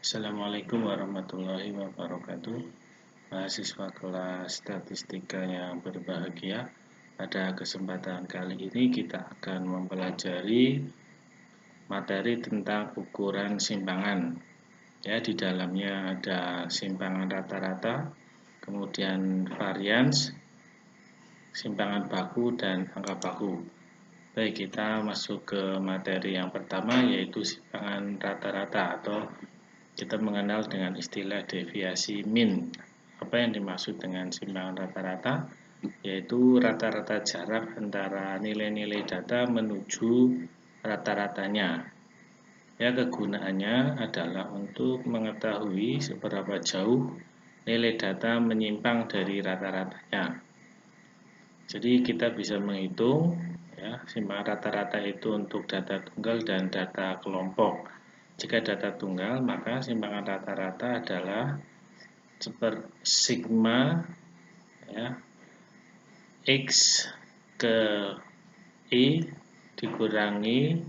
Assalamualaikum warahmatullahi wabarakatuh. Mahasiswa kelas statistika yang berbahagia, pada kesempatan kali ini kita akan mempelajari materi tentang ukuran simpangan. Ya, di dalamnya ada simpangan rata-rata, kemudian varians, simpangan baku, dan angka baku. Baik, kita masuk ke materi yang pertama, yaitu simpangan rata-rata atau kita mengenal dengan istilah deviasi min. Apa yang dimaksud dengan simpangan rata-rata? Yaitu rata-rata jarak antara nilai-nilai data menuju rata-ratanya. Ya, kegunaannya adalah untuk mengetahui seberapa jauh nilai data menyimpang dari rata-ratanya. Jadi kita bisa menghitung ya, simpangan rata-rata itu untuk data tunggal dan data kelompok. Jika data tunggal, maka simpangan rata-rata adalah seperti sigma ya, X ke I dikurangi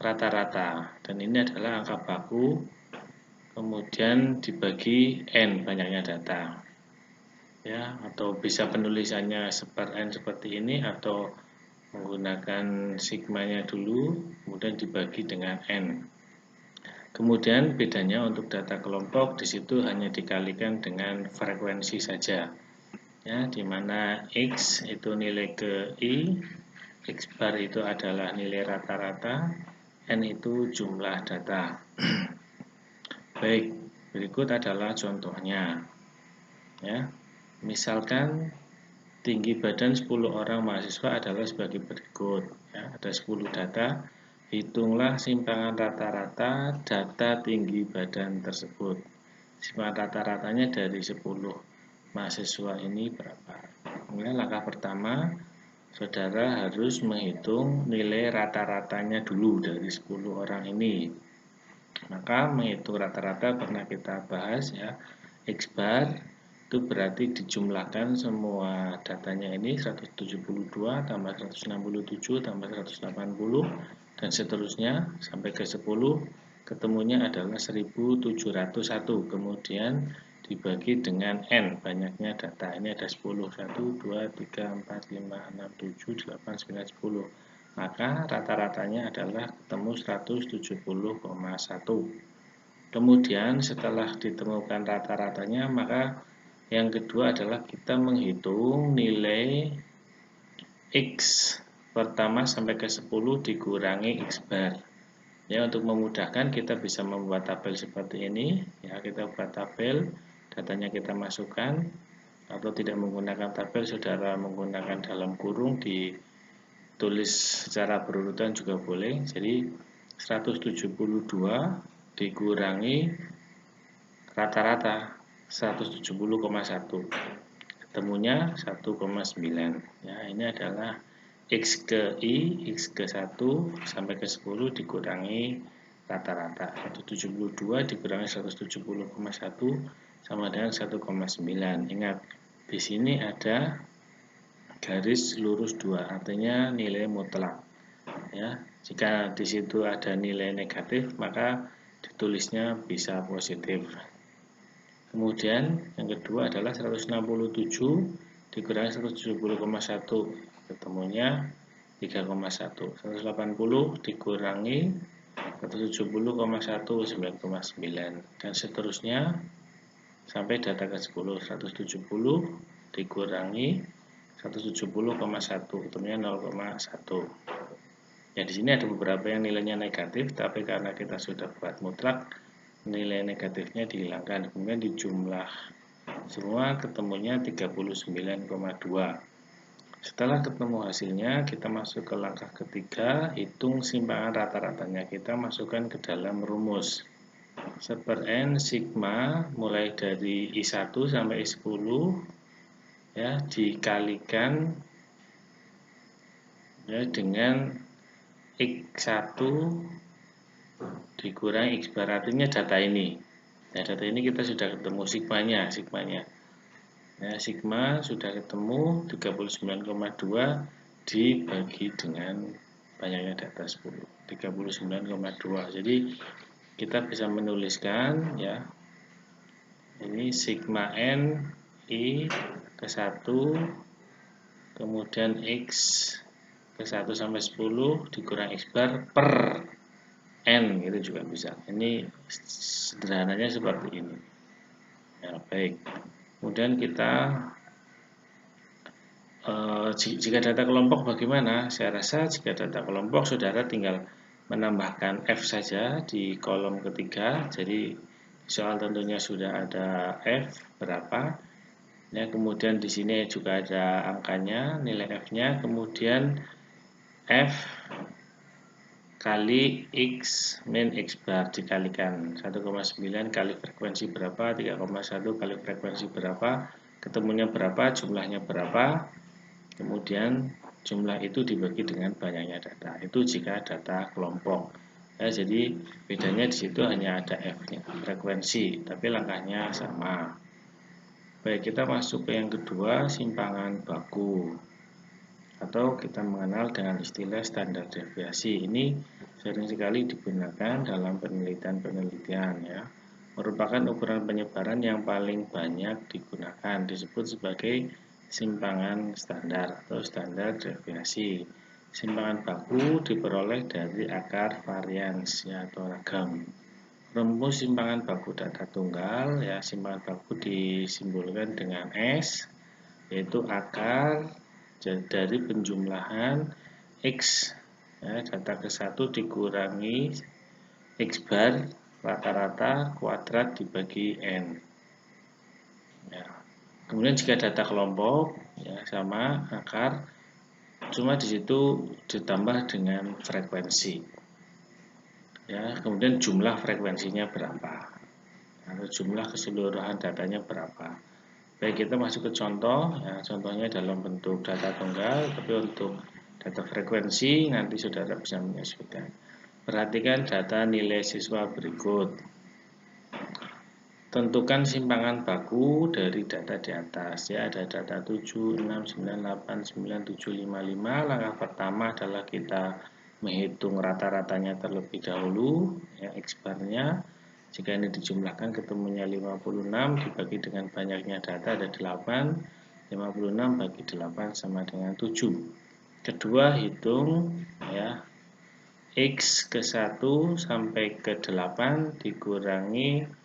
rata-rata, dan ini adalah angka baku, kemudian dibagi N banyaknya data ya, atau bisa penulisannya N seperti ini, atau menggunakan sigmanya dulu kemudian dibagi dengan N. Kemudian bedanya untuk data kelompok di situ hanya dikalikan dengan frekuensi saja. Ya, di mana X itu nilai ke I, X bar itu adalah nilai rata-rata, N itu jumlah data. Baik, berikut adalah contohnya. Ya, misalkan tinggi badan 10 orang mahasiswa adalah sebagai berikut. Ya, ada 10 data. Hitunglah simpangan rata-rata data tinggi badan tersebut. Simpangan rata-ratanya dari 10 mahasiswa ini berapa? Kemudian langkah pertama, saudara harus menghitung nilai rata-ratanya dulu dari 10 orang ini. Maka menghitung rata-rata pernah kita bahas ya. X bar itu berarti dijumlahkan semua datanya ini 172 tambah 167 tambah 180 dan seterusnya sampai ke 10, ketemunya adalah 1701. Kemudian dibagi dengan N banyaknya data. Ini ada 10, 1, 2, 3, 4, 5, 6, 7, 8, 9, 10. Maka rata-ratanya adalah ketemu 170,1. Kemudian setelah ditemukan rata-ratanya, maka yang kedua adalah kita menghitung nilai X pertama sampai ke 10 dikurangi X bar. Ya, untuk memudahkan kita bisa membuat tabel seperti ini. Ya, kita buat tabel, datanya kita masukkan, atau tidak menggunakan tabel, saudara menggunakan dalam kurung ditulis secara berurutan juga boleh. Jadi 172 dikurangi rata-rata 170,1, ketemunya 1,9. Ya, ini adalah X ke I, X ke 1 sampai ke 10 dikurangi rata-rata. 172 dikurangi 170,1 sama dengan 1,9. Ingat, di sini ada garis lurus 2, artinya nilai mutlak. Ya, jika di situ ada nilai negatif, maka ditulisnya bisa positif. Kemudian yang kedua adalah 167 dikurangi 170,1, ketemunya 3,1. 180 dikurangi 170,1, 9,9, dan seterusnya sampai data ke 10. 170 dikurangi 170,1, ketemunya 0,1. Ya, di sini ada beberapa yang nilainya negatif, tapi karena kita sudah buat mutlak, nilai negatifnya dihilangkan. Kemudian dijumlah semua, ketemunya 39,2. Setelah ketemu hasilnya, kita masuk ke langkah ketiga, hitung simpangan rata-ratanya. Kita masukkan ke dalam rumus. N sigma mulai dari I1 sampai I10 ya, dikalikan ya dengan X1 dikurangi X bar, artinya data ini. Ya, data ini kita sudah ketemu sigmanya. Ya, sigma sudah ketemu 39,2 dibagi dengan banyaknya data 10. 39,2. Jadi kita bisa menuliskan ya, ini sigma n I ke 1 kemudian X ke 1 sampai 10 dikurang X bar per N, gitu juga bisa. Ini sederhananya seperti ini ya. Baik, kemudian kita jika data kelompok bagaimana? Saya rasa jika data kelompok saudara tinggal menambahkan F saja di kolom ketiga. Jadi soal tentunya sudah ada F berapa ya, kemudian di sini juga ada angkanya, nilai F-nya, kemudian F kali X min X bar dikalikan 1,9 kali frekuensi berapa, 3,1 kali frekuensi berapa, ketemunya berapa, jumlahnya berapa, kemudian jumlah itu dibagi dengan banyaknya data. Itu jika data kelompok ya, jadi bedanya di situ hanya ada F-nya, frekuensi, tapi langkahnya sama. Baik, kita masuk ke yang kedua, simpangan baku, atau kita mengenal dengan istilah standar deviasi. Ini sering sekali digunakan dalam penelitian ya. Merupakan ukuran penyebaran yang paling banyak digunakan, disebut sebagai simpangan standar atau standar deviasi. Simpangan baku diperoleh dari akar varians ya, atau ragam. Rumus simpangan baku data tunggal ya, simpangan baku disimbolkan dengan S, yaitu akar dari penjumlahan X ya, data ke 1 dikurangi X bar rata-rata kuadrat dibagi N ya. Kemudian jika data kelompok ya sama akar, cuma di situ ditambah dengan frekuensi ya, kemudian jumlah frekuensinya berapa atau jumlah keseluruhan datanya berapa. Baik, kita masuk ke contoh ya, contohnya dalam bentuk data tunggal, tapi untuk data frekuensi nanti saudara bisa menyesuaikan. Perhatikan data nilai siswa berikut. Tentukan simpangan baku dari data di atas ya, ada data 7, 6, 9, 8, 9, 7, 5, 5. Langkah pertama adalah kita menghitung rata-ratanya terlebih dahulu ya, X barnya. Jika ini dijumlahkan ketemunya 56 dibagi dengan banyaknya data ada 8. 56 bagi 8 sama dengan 7. Kedua, hitung ya X ke 1 sampai ke 8 dikurangi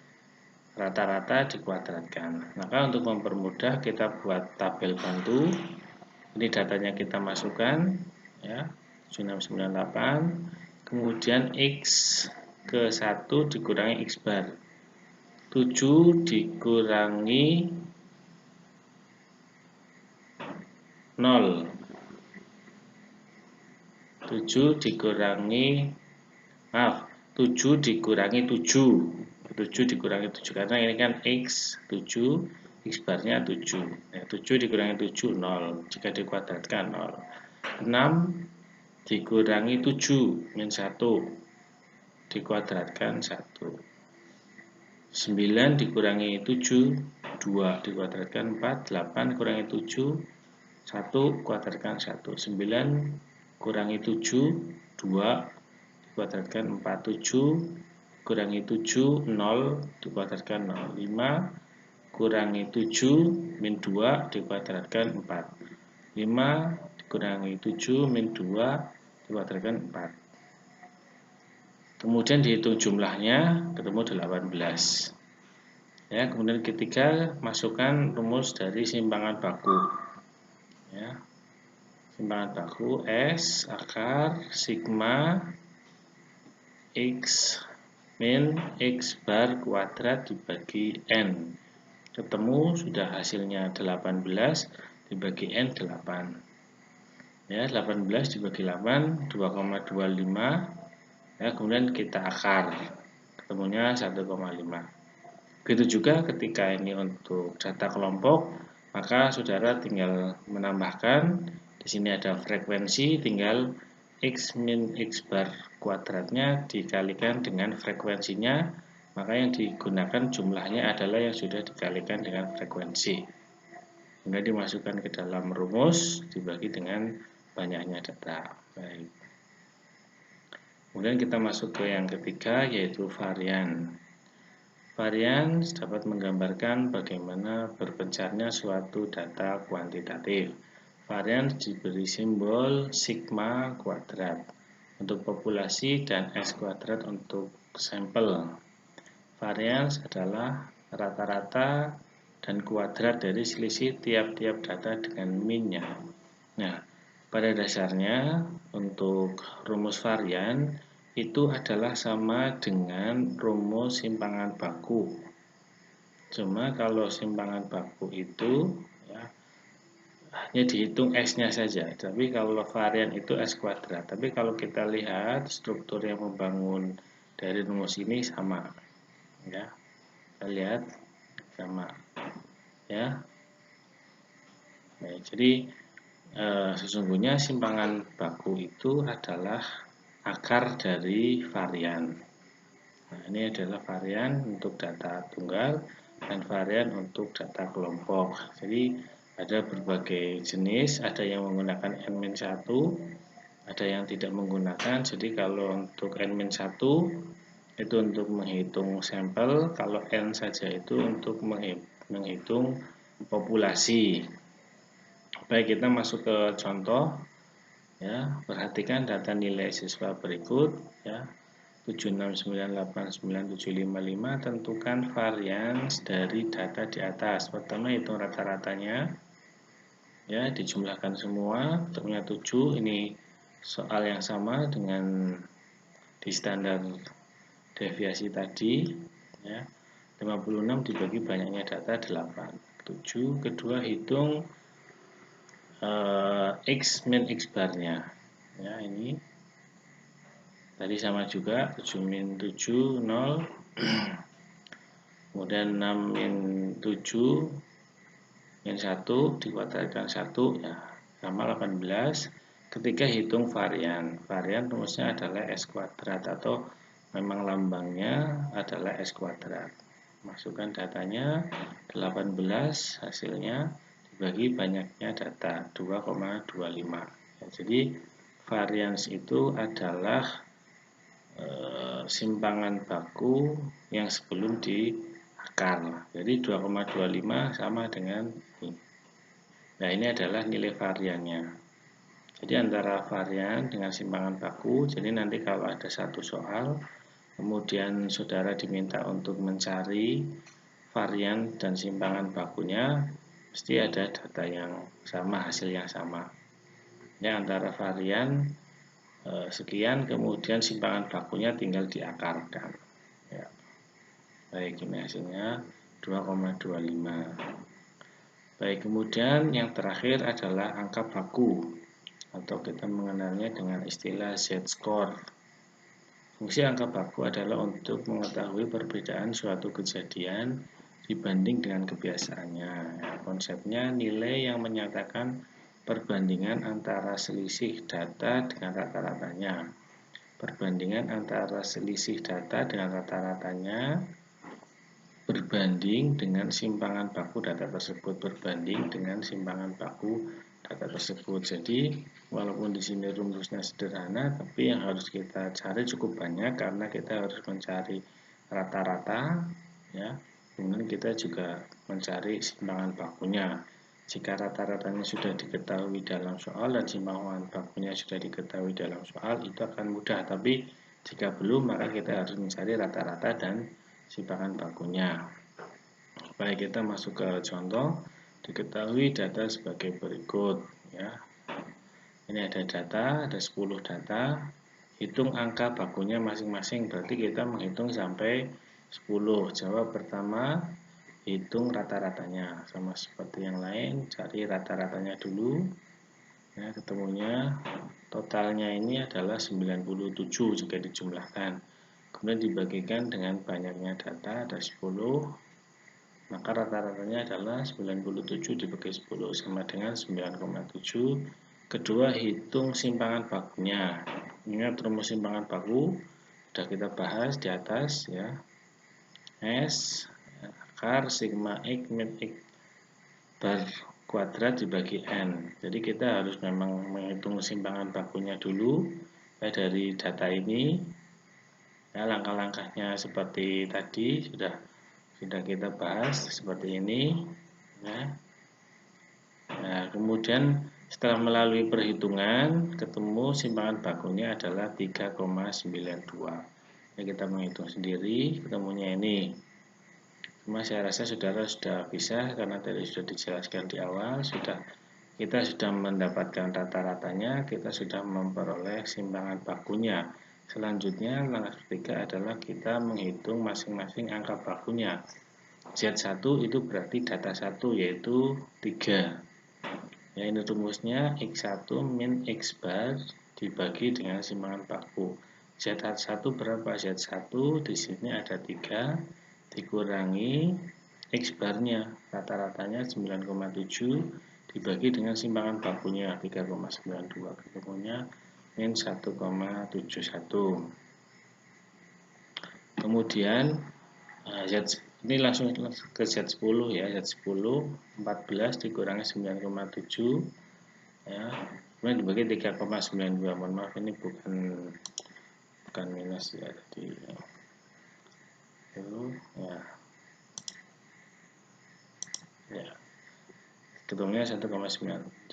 rata-rata dikuadratkan. Maka untuk mempermudah kita buat tabel bantu. Ini datanya kita masukkan ya, 698. Kemudian X ke 1 dikurangi X bar. 7 dikurangi 0. 7 dikurangi 7 dikurangi 7. 7 dikurangi 7 karena ini kan X 7, X barnya 7. Ya, 7 dikurangi 7 0. Jika dikuadratkan 0. 6 dikurangi 7 min 1 dikuadratkan 1. 9 dikurangi 7 2 dikuadratkan 4. 8 kurangi 7 1 kuadratkan 1. 9 kurangi 7 2 dikuadratkan 4. 7 kurangi 7 0 dikuadratkan 0. 5 kurangi 7 min 2 dikuadratkan 4. 5 dikurangi 7 min 2 dikuadratkan 4. Kemudian dihitung jumlahnya ketemu 18 ya. Kemudian ketiga, masukkan rumus dari simpangan baku ya. Simpangan baku S akar sigma X min X bar kuadrat dibagi N. Ketemu sudah hasilnya 18 dibagi N 8 ya, 18 dibagi 8 2,25 ya, kemudian kita akar ketemunya 1,5. Begitu juga ketika ini untuk data kelompok, maka saudara tinggal menambahkan di sini ada frekuensi, tinggal X min X bar kuadratnya dikalikan dengan frekuensinya, maka yang digunakan jumlahnya adalah yang sudah dikalikan dengan frekuensi. Kemudian dimasukkan ke dalam rumus dibagi dengan banyaknya data. Baik. Kemudian kita masuk ke yang ketiga, yaitu varian. Varian dapat menggambarkan bagaimana berpencarnya suatu data kuantitatif. Varian diberi simbol sigma kuadrat untuk populasi dan S kuadrat untuk sampel. Varians adalah rata-rata dan kuadrat dari selisih tiap-tiap data dengan min-nya. Nah, pada dasarnya untuk rumus varian itu adalah sama dengan rumus simpangan baku. Cuma kalau simpangan baku itu ya, hanya dihitung S-nya saja. Tapi kalau varian itu S kuadrat. Tapi kalau kita lihat struktur yang membangun dari rumus ini sama. Ya, kita lihat sama. Ya, baik, jadi sesungguhnya simpangan baku itu adalah akar dari varian. Nah, ini adalah varian untuk data tunggal dan varian untuk data kelompok. Jadi ada berbagai jenis, ada yang menggunakan N-1, ada yang tidak menggunakan. Jadi kalau untuk N-1 itu untuk menghitung sampel, kalau N saja itu untuk menghitung populasi. Baik, kita masuk ke contoh. Ya, perhatikan data nilai siswa berikut. Ya, 7698975. Tentukan varians dari data di atas. Pertama hitung rata-ratanya. Ya, dijumlahkan semua. Untuknya 7. Ini soal yang sama dengan di standar deviasi tadi. Ya, 56 dibagi banyaknya data 8. 7. Kedua hitung X min X barnya. Ya, ini tadi sama juga 7 min 7 0. Kemudian 6 min 7 min 1 dikuadratkan 1 ya sama 18. Ketika hitung varian. Varian rumusnya adalah S kuadrat atau memang lambangnya adalah S kuadrat. Masukkan datanya 18, hasilnya dibagi banyaknya data 2,25. Ya, jadi varians itu adalah simpangan baku yang sebelum di akar. Jadi 2,25 sama dengan ini. Nah, ini adalah nilai variannya. Jadi antara varian dengan simpangan baku, jadi nanti kalau ada satu soal, kemudian saudara diminta untuk mencari varian dan simpangan bakunya, mesti ada data yang sama, hasil yang sama. Ya, antara varian sekian, kemudian simpangan bakunya tinggal diakarkan. Ya. Baik, ini hasilnya 2,25. Baik, kemudian yang terakhir adalah angka baku, atau kita mengenalnya dengan istilah Z-score. Fungsi angka baku adalah untuk mengetahui perbedaan suatu kejadian dibanding dengan kebiasaannya. Ya, konsepnya nilai yang menyatakan perbandingan antara selisih data dengan rata-ratanya. Perbandingan antara selisih data dengan rata-ratanya berbanding dengan simpangan baku data tersebut, berbanding dengan simpangan baku data tersebut. Jadi walaupun di sini rumusnya sederhana, tapi yang harus kita cari cukup banyak karena kita harus mencari rata-rata, ya. Kemudian kita juga mencari simpangan bakunya. Jika rata-ratanya sudah diketahui dalam soal dan simpangan bakunya sudah diketahui dalam soal, itu akan mudah. Tapi jika belum, maka kita harus mencari rata-rata dan simpangan bakunya. Baik, kita masuk ke contoh. Diketahui data sebagai berikut, ya. Ini ada data, ada 10 data. Hitung angka bakunya masing-masing, berarti kita menghitung sampai 10. Jawab pertama, hitung rata-ratanya. Sama seperti yang lain, cari rata-ratanya dulu. Ya, ketemunya totalnya ini adalah 97 jika dijumlahkan. Kemudian dibagikan dengan banyaknya data, ada 10, maka rata-ratanya adalah 97 dibagi 10 sama dengan 9,7. Kedua, hitung simpangan bakunya. Ingat rumus simpangan baku sudah kita bahas di atas, ya. S akar sigma X min X bar kuadrat dibagi N. Jadi kita harus memang menghitung simpangan bakunya dulu, dari data ini. Ya, langkah-langkahnya seperti tadi sudah kita bahas seperti ini. Ya. Nah, kemudian setelah melalui perhitungan, ketemu simpangan bakunya adalah 3,92. Ya, kita menghitung sendiri, ketemunya ini. Cuma saya rasa saudara sudah bisa, karena tadi sudah dijelaskan di awal, kita sudah mendapatkan rata-ratanya, kita sudah memperoleh simpangan bakunya. Selanjutnya, langkah ketiga adalah kita menghitung masing-masing angka bakunya. Z1 itu berarti data 1, yaitu 3. Ya, ini rumusnya X1 min X bar dibagi dengan simpangan baku. Z1 berapa? Z1 di sini ada 3 dikurangi X barnya, rata-ratanya 9,7 dibagi dengan simpangan bakunya 3,92, ketemunya min 1,71. Kemudian ini langsung ke Z10 ya, Z10 14 dikurangi 9,7 ya, kemudian dibagi 3,92. Mohon maaf, ini bukan minus ya, tadi itu ya ketemunya 1,09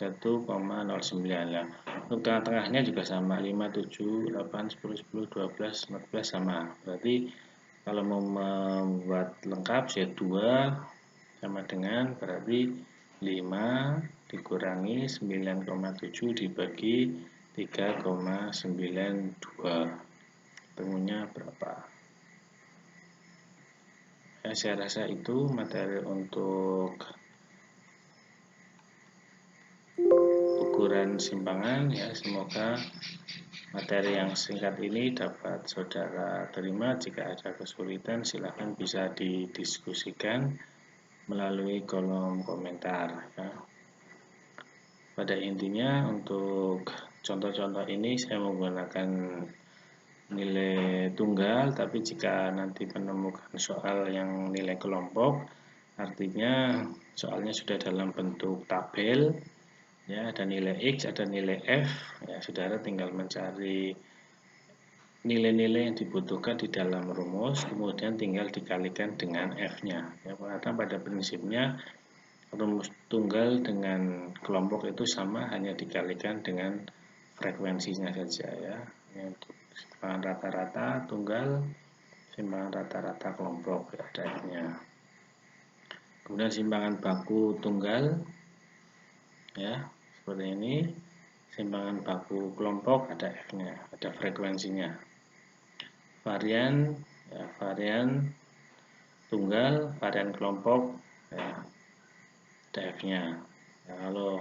ya. Untuk tengah-tengahnya juga sama, 5, 7, 8, 10, 10, 12, 14 sama. Berarti kalau mau membuat lengkap Z2 sama dengan berarti 5 dikurangi 9,7 dibagi 3,92. Ketemunya berapa? Ya, saya rasa itu materi untuk ukuran simpangan ya. Semoga materi yang singkat ini dapat saudara terima. Jika ada kesulitan silahkan bisa didiskusikan melalui kolom komentar ya. Pada intinya untuk contoh-contoh ini saya menggunakan nilai tunggal, tapi jika nanti menemukan soal yang nilai kelompok, artinya soalnya sudah dalam bentuk tabel ya, ada nilai X, ada nilai F ya, saudara tinggal mencari nilai-nilai yang dibutuhkan di dalam rumus, kemudian tinggal dikalikan dengan F-nya ya, karena pada prinsipnya rumus tunggal dengan kelompok itu sama, hanya dikalikan dengan frekuensinya saja ya. Ini untuk simpangan rata-rata tunggal, simpangan rata-rata kelompok ya, ada F-nya. Kemudian simpangan baku tunggal ya, seperti ini. Simpangan baku kelompok ada F-nya, ada frekuensinya. Varian ya, varian tunggal, varian kelompok ya, ada F-nya. Ya, kalau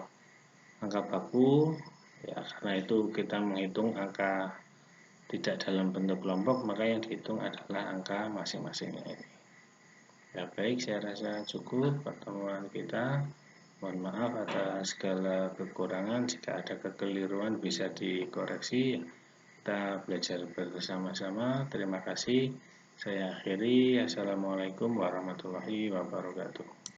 angka baku ya, karena itu kita menghitung angka tidak dalam bentuk kelompok, maka yang dihitung adalah angka masing-masingnya ini. Ya baik, saya rasa cukup pertemuan kita. Mohon maaf atas segala kekurangan, jika ada kekeliruan bisa dikoreksi. Kita belajar bersama-sama. Terima kasih. Saya akhiri. Assalamualaikum warahmatullahi wabarakatuh.